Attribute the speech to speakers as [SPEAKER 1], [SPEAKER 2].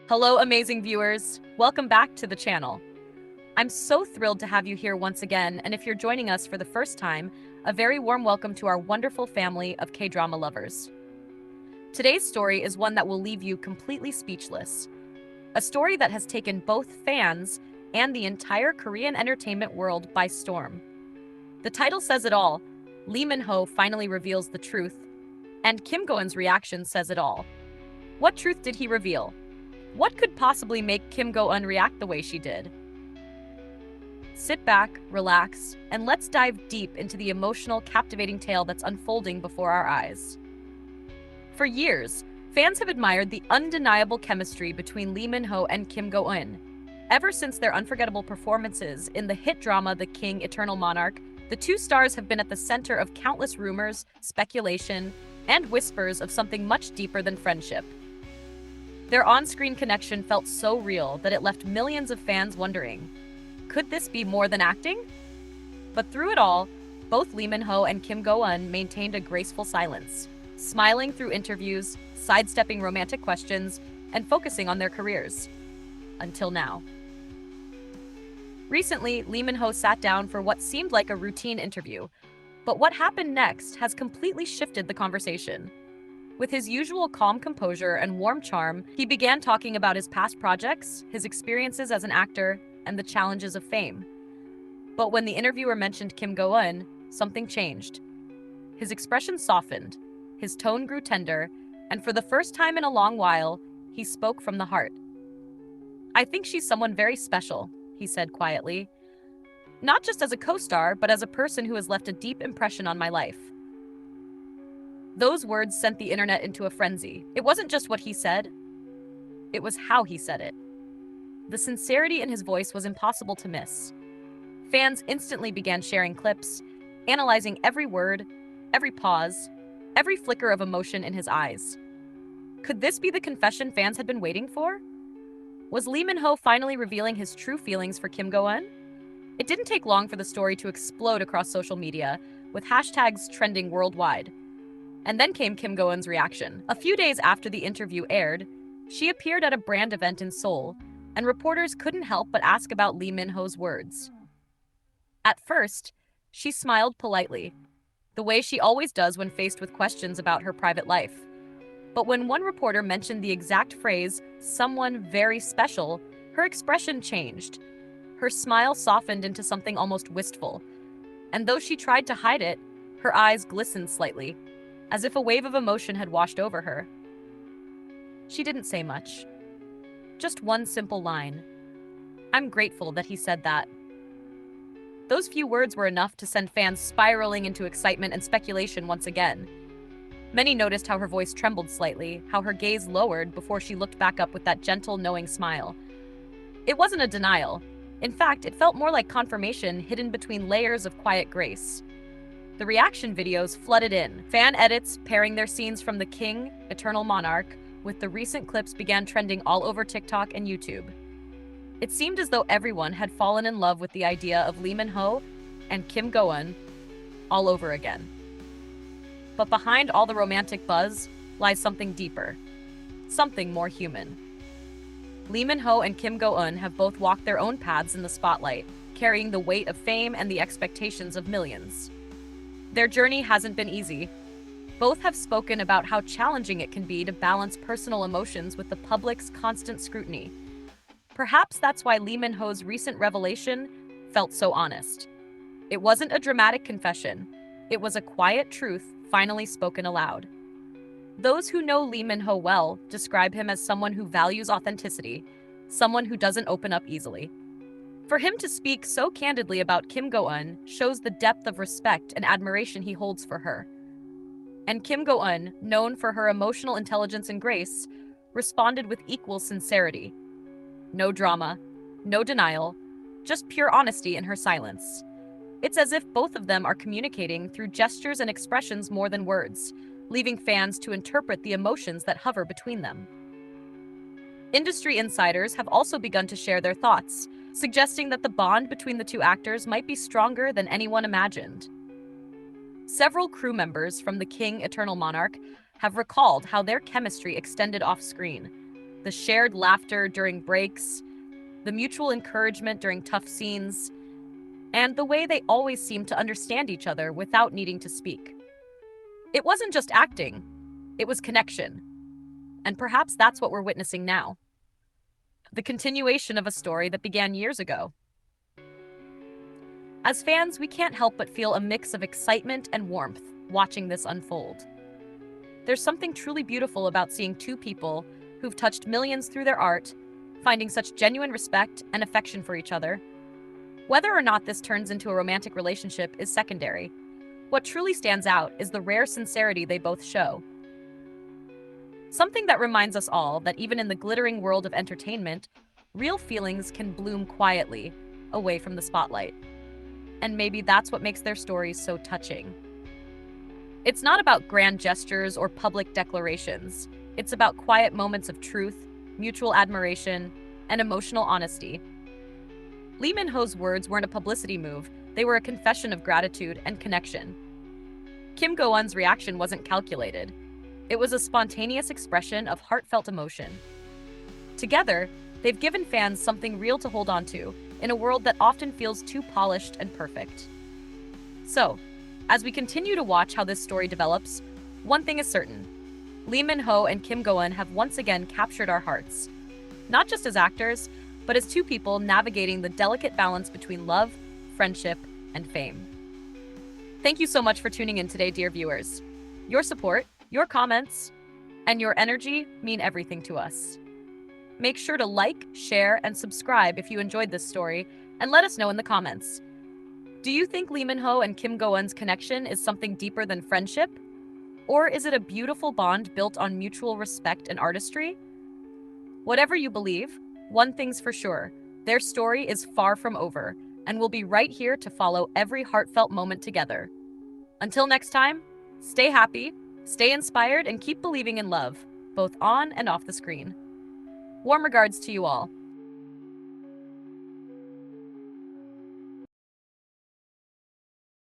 [SPEAKER 1] Hello, amazing viewers. Welcome back to the channel. I'm so thrilled to have you here once again, and if you're joining us for the first time, a very warm welcome to our wonderful family of K-drama lovers. Today's story is one that will leave you completely speechless. A story that has taken both fans and the entire Korean entertainment world by storm. The title says it all. Lee Minho finally reveals the truth, and Kim Go Eun's reaction says it all. What truth did he reveal? What could possibly make Kim Go Eun react the way she did? Sit back, relax, and let's dive deep into the emotional, captivating tale that's unfolding before our eyes. For years, fans have admired the undeniable chemistry between Lee Minho and Kim Go Eun. Ever since their unforgettable performances in the hit drama The King, Eternal Monarch, the two stars have been at the center of countless rumors, speculation, and whispers of something much deeper than friendship. Their on-screen connection felt so real that it left millions of fans wondering, could this be more than acting? But through it all, both Lee Minho and Kim Go Eun maintained a graceful silence, smiling through interviews, sidestepping romantic questions, and focusing on their careers. Until now. Recently, Lee Minho sat down for what seemed like a routine interview, but what happened next has completely shifted the conversation. With his usual calm composure and warm charm, he began talking about his past projects, his experiences as an actor, and the challenges of fame. But when the interviewer mentioned Kim Go Eun, something changed. His expression softened, his tone grew tender, and for the first time in a long while, he spoke from the heart. "I think she's someone very special," he said quietly. "Not just as a co-star, but as a person who has left a deep impression on my life." Those words sent the internet into a frenzy. It wasn't just what he said, it was how he said it. The sincerity in his voice was impossible to miss. Fans instantly began sharing clips, analyzing every word, every pause, every flicker of emotion in his eyes. Could this be the confession fans had been waiting for? Was Lee Min-ho finally revealing his true feelings for Kim Go Eun? It didn't take long for the story to explode across social media, with hashtags trending worldwide. And then came Kim Go Eun's reaction. A few days after the interview aired, she appeared at a brand event in Seoul, and reporters couldn't help but ask about Lee Min-ho's words. At first, she smiled politely, the way she always does when faced with questions about her private life. But when one reporter mentioned the exact phrase, "someone very special," her expression changed. Her smile softened into something almost wistful, and though she tried to hide it, her eyes glistened slightly, as if a wave of emotion had washed over her. She didn't say much. Just one simple line. "I'm grateful that he said that." Those few words were enough to send fans spiraling into excitement and speculation once again. Many noticed how her voice trembled slightly, how her gaze lowered before she looked back up with that gentle, knowing smile. It wasn't a denial. In fact, it felt more like confirmation hidden between layers of quiet grace. The reaction videos flooded in. Fan edits pairing their scenes from The King, Eternal Monarch, with the recent clips began trending all over TikTok and YouTube. It seemed as though everyone had fallen in love with the idea of Lee Min-ho and Kim Go Eun all over again. But behind all the romantic buzz lies something deeper, something more human. Lee Min-ho and Kim Go Eun have both walked their own paths in the spotlight, carrying the weight of fame and the expectations of millions. Their journey hasn't been easy. Both have spoken about how challenging it can be to balance personal emotions with the public's constant scrutiny. Perhaps that's why Lee Min-ho's recent revelation felt so honest. It wasn't a dramatic confession. It was a quiet truth finally spoken aloud. Those who know Lee Min-ho well describe him as someone who values authenticity, someone who doesn't open up easily. For him to speak so candidly about Kim Go Eun shows the depth of respect and admiration he holds for her. And Kim Go Eun, known for her emotional intelligence and grace, responded with equal sincerity. No drama, no denial, just pure honesty in her silence. It's as if both of them are communicating through gestures and expressions more than words, leaving fans to interpret the emotions that hover between them. Industry insiders have also begun to share their thoughts, suggesting that the bond between the two actors might be stronger than anyone imagined. Several crew members from The King, Eternal Monarch have recalled how their chemistry extended off-screen. The shared laughter during breaks, the mutual encouragement during tough scenes, and the way they always seemed to understand each other without needing to speak. It wasn't just acting, it was connection. And perhaps that's what we're witnessing now. The continuation of a story that began years ago. As fans, we can't help but feel a mix of excitement and warmth watching this unfold. There's something truly beautiful about seeing two people who've touched millions through their art, finding such genuine respect and affection for each other. Whether or not this turns into a romantic relationship is secondary. What truly stands out is the rare sincerity they both show. Something that reminds us all that even in the glittering world of entertainment, real feelings can bloom quietly, away from the spotlight. And maybe that's what makes their stories so touching. It's not about grand gestures or public declarations. It's about quiet moments of truth, mutual admiration, and emotional honesty. Lee Min-ho's words weren't a publicity move, they were a confession of gratitude and connection. Kim Go Eun's reaction wasn't calculated. It was a spontaneous expression of heartfelt emotion. Together, they've given fans something real to hold on to in a world that often feels too polished and perfect. So, as we continue to watch how this story develops, one thing is certain. Lee Min-ho and Kim Go Eun have once again captured our hearts. Not just as actors, but as two people navigating the delicate balance between love, friendship, and fame. Thank you so much for tuning in today, dear viewers. Your support, your comments, and your energy mean everything to us. Make sure to like, share, and subscribe if you enjoyed this story, and let us know in the comments. Do you think Lee Min-ho and Kim Go Eun's connection is something deeper than friendship? Or is it a beautiful bond built on mutual respect and artistry? Whatever you believe, one thing's for sure, their story is far from over, and we'll be right here to follow every heartfelt moment together. Until next time, stay happy, stay inspired, and keep believing in love, both on and off the screen. Warm regards to you all.